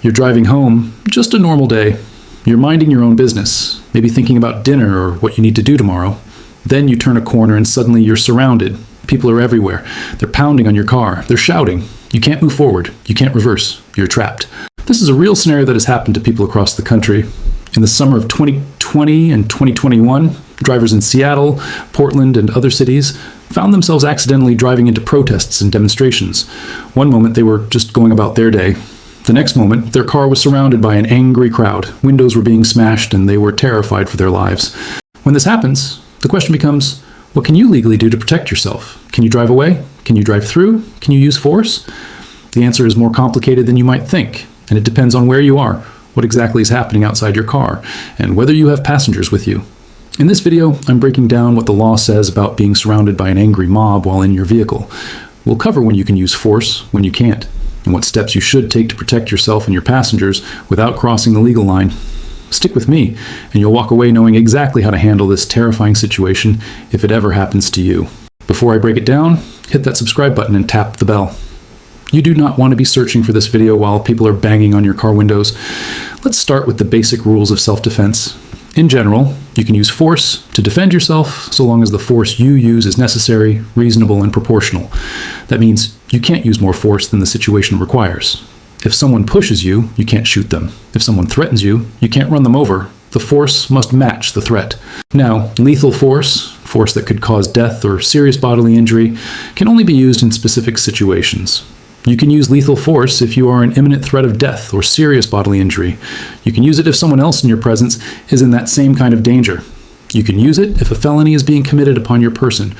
You're driving home, just a normal day. You're minding your own business, maybe thinking about dinner or what you need to do tomorrow. Then you turn a corner and suddenly you're surrounded. People are everywhere. They're pounding on your car. They're shouting. You can't move forward. You can't reverse. You're trapped. This is a real scenario that has happened to people across the country. In the summer of 2020 and 2021, drivers in Seattle, Portland, and other cities found themselves accidentally driving into protests and demonstrations. One moment they were just going about their day. The next moment, their car was surrounded by an angry crowd. Windows were being smashed and they were terrified for their lives. When this happens, the question becomes, what can you legally do to protect yourself? Can you drive away? Can you drive through? Can you use force? The answer is more complicated than you might think, and it depends on where you are, what exactly is happening outside your car, and whether you have passengers with you. In this video, I'm breaking down what the law says about being surrounded by an angry mob while in your vehicle. We'll cover when you can use force, when you can't, and what steps you should take to protect yourself and your passengers without crossing the legal line. Stick with me, and you'll walk away knowing exactly how to handle this terrifying situation if it ever happens to you. Before I break it down, hit that subscribe button and tap the bell. You do not want to be searching for this video while people are banging on your car windows. Let's start with the basic rules of self-defense. In general, you can use force to defend yourself so long as the force you use is necessary, reasonable, and proportional. That means you can't use more force than the situation requires. If someone pushes you, you can't shoot them. If someone threatens you, you can't run them over. The force must match the threat. Now, lethal force that could cause death or serious bodily injury, can only be used in specific situations. You can use lethal force if you are in imminent threat of death or serious bodily injury. You can use it if someone else in your presence is in that same kind of danger. You can use it if a felony is being committed upon your person,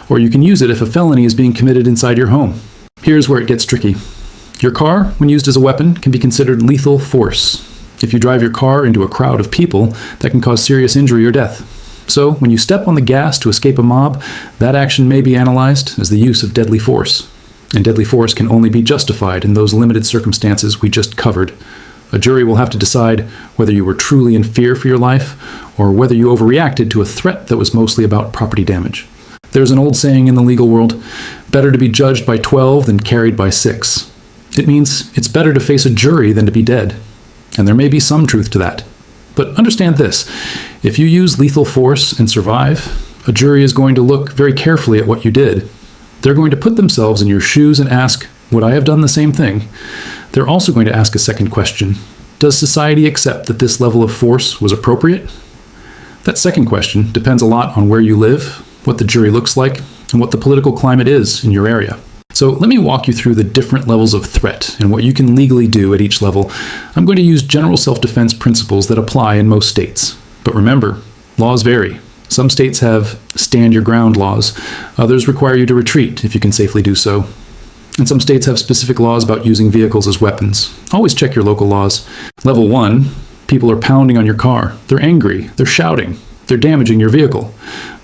or you can use it if a felony is being committed inside your home. Here's where it gets tricky. Your car, when used as a weapon, can be considered lethal force. If you drive your car into a crowd of people, that can cause serious injury or death. So, when you step on the gas to escape a mob, that action may be analyzed as the use of deadly force. And deadly force can only be justified in those limited circumstances we just covered. A jury will have to decide whether you were truly in fear for your life, or whether you overreacted to a threat that was mostly about property damage. There's an old saying in the legal world, better to be judged by 12 than carried by 6. It means it's better to face a jury than to be dead. And there may be some truth to that. But understand this, if you use lethal force and survive, a jury is going to look very carefully at what you did. They're going to put themselves in your shoes and ask, would I have done the same thing? They're also going to ask a second question. Does society accept that this level of force was appropriate? That second question depends a lot on where you live, what the jury looks like, and what the political climate is in your area. So let me walk you through the different levels of threat and what you can legally do at each level. I'm going to use general self-defense principles that apply in most states. But remember, laws vary. Some states have stand your ground laws. Others require you to retreat if you can safely do so. And some states have specific laws about using vehicles as weapons. Always check your local laws. Level 1, people are pounding on your car. They're angry. They're shouting. They're damaging your vehicle.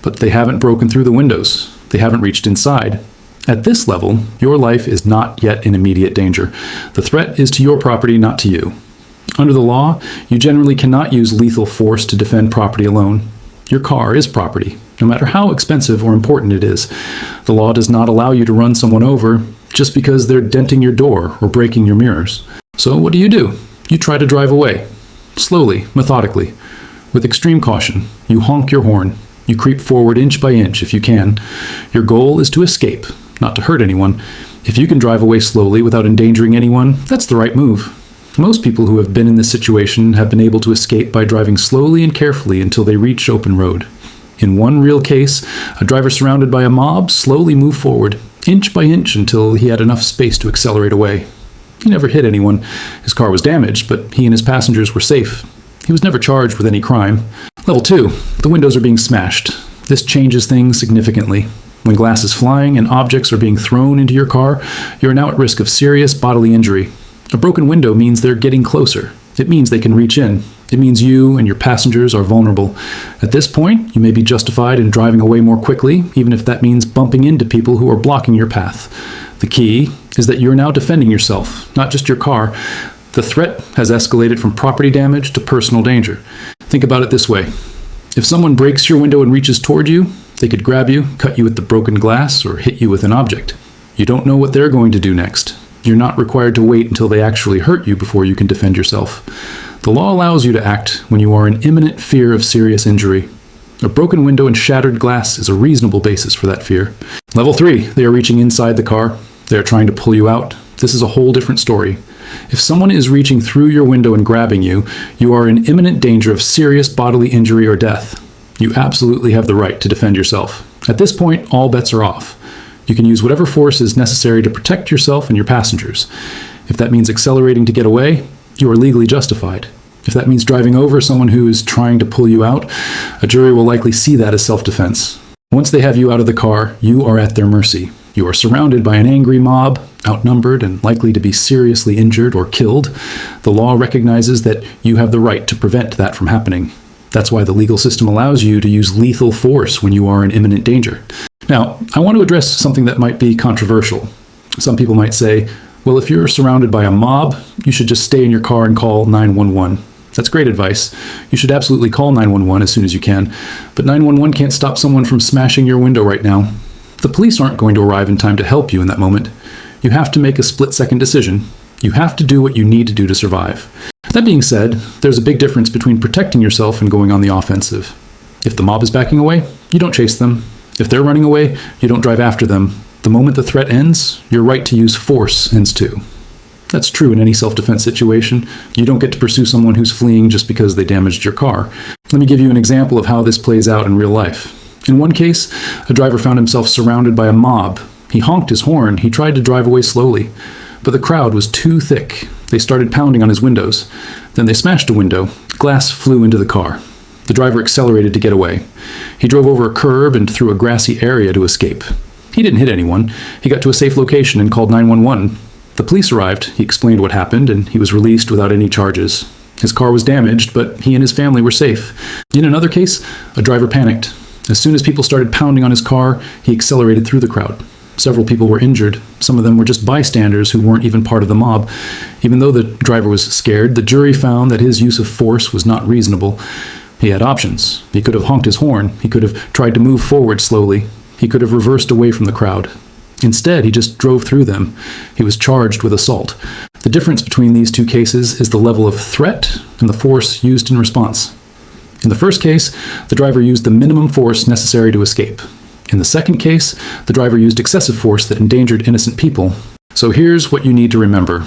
But they haven't broken through the windows. They haven't reached inside. At this level, your life is not yet in immediate danger. The threat is to your property, not to you. Under the law, you generally cannot use lethal force to defend property alone. Your car is property, no matter how expensive or important it is. The law does not allow you to run someone over just because they're denting your door or breaking your mirrors. So what do? You try to drive away. Slowly, methodically. With extreme caution, you honk your horn. You creep forward inch by inch if you can. Your goal is to escape, not to hurt anyone. If you can drive away slowly without endangering anyone, that's the right move. Most people who have been in this situation have been able to escape by driving slowly and carefully until they reach open road. In one real case, a driver surrounded by a mob slowly moved forward, inch by inch, until he had enough space to accelerate away. He never hit anyone. His car was damaged, but he and his passengers were safe. He was never charged with any crime. Level 2, the windows are being smashed. This changes things significantly. When glass is flying and objects are being thrown into your car, you are now at risk of serious bodily injury. A broken window means they're getting closer. It means they can reach in. It means you and your passengers are vulnerable. At this point, you may be justified in driving away more quickly, even if that means bumping into people who are blocking your path. The key is that you're now defending yourself, not just your car. The threat has escalated from property damage to personal danger. Think about it this way. If someone breaks your window and reaches toward you, they could grab you, cut you with the broken glass, or hit you with an object. You don't know what they're going to do next. You're not required to wait until they actually hurt you before you can defend yourself. The law allows you to act when you are in imminent fear of serious injury. A broken window and shattered glass is a reasonable basis for that fear. Level 3, they are reaching inside the car. They are trying to pull you out. This is a whole different story. If someone is reaching through your window and grabbing you, you are in imminent danger of serious bodily injury or death. You absolutely have the right to defend yourself. At this point, all bets are off. You can use whatever force is necessary to protect yourself and your passengers. If that means accelerating to get away, you are legally justified. If that means driving over someone who is trying to pull you out, a jury will likely see that as self-defense. Once they have you out of the car, you are at their mercy. You are surrounded by an angry mob, outnumbered and likely to be seriously injured or killed. The law recognizes that you have the right to prevent that from happening. That's why the legal system allows you to use lethal force when you are in imminent danger. Now, I want to address something that might be controversial. Some people might say, well, if you're surrounded by a mob, you should just stay in your car and call 911. That's great advice. You should absolutely call 911 as soon as you can, but 911 can't stop someone from smashing your window right now. The police aren't going to arrive in time to help you in that moment. You have to make a split-second decision. You have to do what you need to do to survive. That being said, there's a big difference between protecting yourself and going on the offensive. If the mob is backing away, you don't chase them. If they're running away, you don't drive after them. The moment the threat ends, your right to use force ends too. That's true in any self-defense situation. You don't get to pursue someone who's fleeing just because they damaged your car. Let me give you an example of how this plays out in real life. In one case, a driver found himself surrounded by a mob. He honked his horn. He tried to drive away slowly, but the crowd was too thick. They started pounding on his windows. Then they smashed a window. Glass flew into the car. The driver accelerated to get away. He drove over a curb and through a grassy area to escape. He didn't hit anyone. He got to a safe location and called 911. The police arrived, he explained what happened, and he was released without any charges. His car was damaged, but he and his family were safe. In another case, a driver panicked. As soon as people started pounding on his car, he accelerated through the crowd. Several people were injured. Some of them were just bystanders who weren't even part of the mob. Even though the driver was scared, the jury found that his use of force was not reasonable. He had options. He could have honked his horn. He could have tried to move forward slowly. He could have reversed away from the crowd. Instead, he just drove through them. He was charged with assault. The difference between these two cases is the level of threat and the force used in response. In the first case, the driver used the minimum force necessary to escape. In the second case, the driver used excessive force that endangered innocent people. So here's what you need to remember.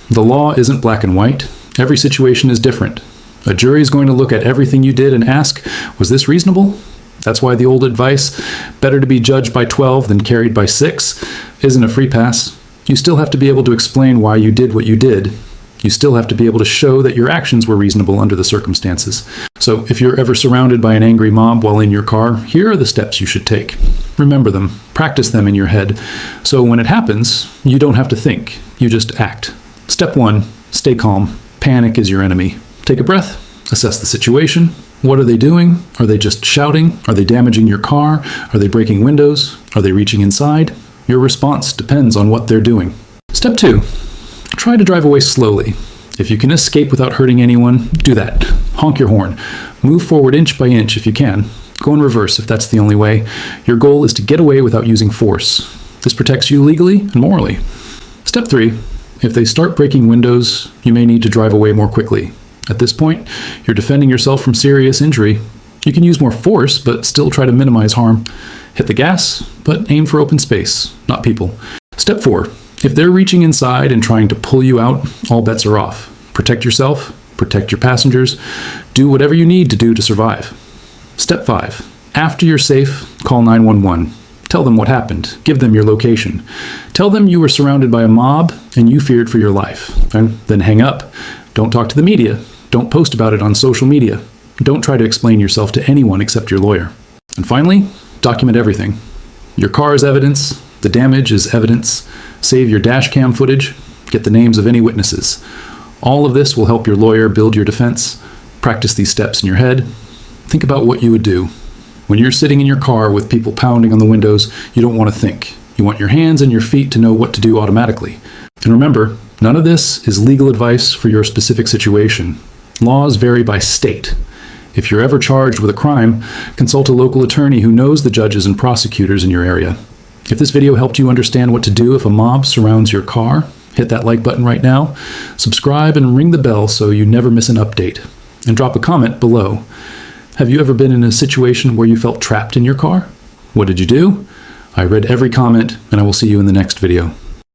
The law isn't black and white. Every situation is different. A jury is going to look at everything you did and ask, was this reasonable? That's why the old advice, better to be judged by 12 than carried by 6, isn't a free pass. You still have to be able to explain why you did what you did. You still have to be able to show that your actions were reasonable under the circumstances. So if you're ever surrounded by an angry mob while in your car, here are the steps you should take. Remember them, practice them in your head, so when it happens, you don't have to think, you just act. Step 1, stay calm. Panic is your enemy. Take a breath, assess the situation. What are they doing? Are they just shouting? Are they damaging your car? Are they breaking windows? Are they reaching inside? Your response depends on what they're doing. Step 2, try to drive away slowly. If you can escape without hurting anyone, do that. Honk your horn. Move forward inch by inch if you can. Go in reverse if that's the only way. Your goal is to get away without using force. This protects you legally and morally. Step 3, if they start breaking windows, you may need to drive away more quickly. At this point, you're defending yourself from serious injury. You can use more force, but still try to minimize harm. Hit the gas, but aim for open space, not people. Step 4, if they're reaching inside and trying to pull you out, all bets are off. Protect yourself, protect your passengers, do whatever you need to do to survive. Step 5, after you're safe, call 911. Tell them what happened. Give them your location. Tell them you were surrounded by a mob and you feared for your life. And then hang up. Don't talk to the media. Don't post about it on social media. Don't try to explain yourself to anyone except your lawyer. And finally, document everything. Your car is evidence. The damage is evidence. Save your dash cam footage. Get the names of any witnesses. All of this will help your lawyer build your defense. Practice these steps in your head. Think about what you would do. When you're sitting in your car with people pounding on the windows, you don't want to think. You want your hands and your feet to know what to do automatically. And remember, none of this is legal advice for your specific situation. Laws vary by state. If you're ever charged with a crime, consult a local attorney who knows the judges and prosecutors in your area. If this video helped you understand what to do if a mob surrounds your car, Hit that like button right now, subscribe, and ring the bell so you never miss an update. And drop a comment below. Have you ever been in a situation where you felt trapped in your car? What did you do? I read every comment, and I will see you in the next video.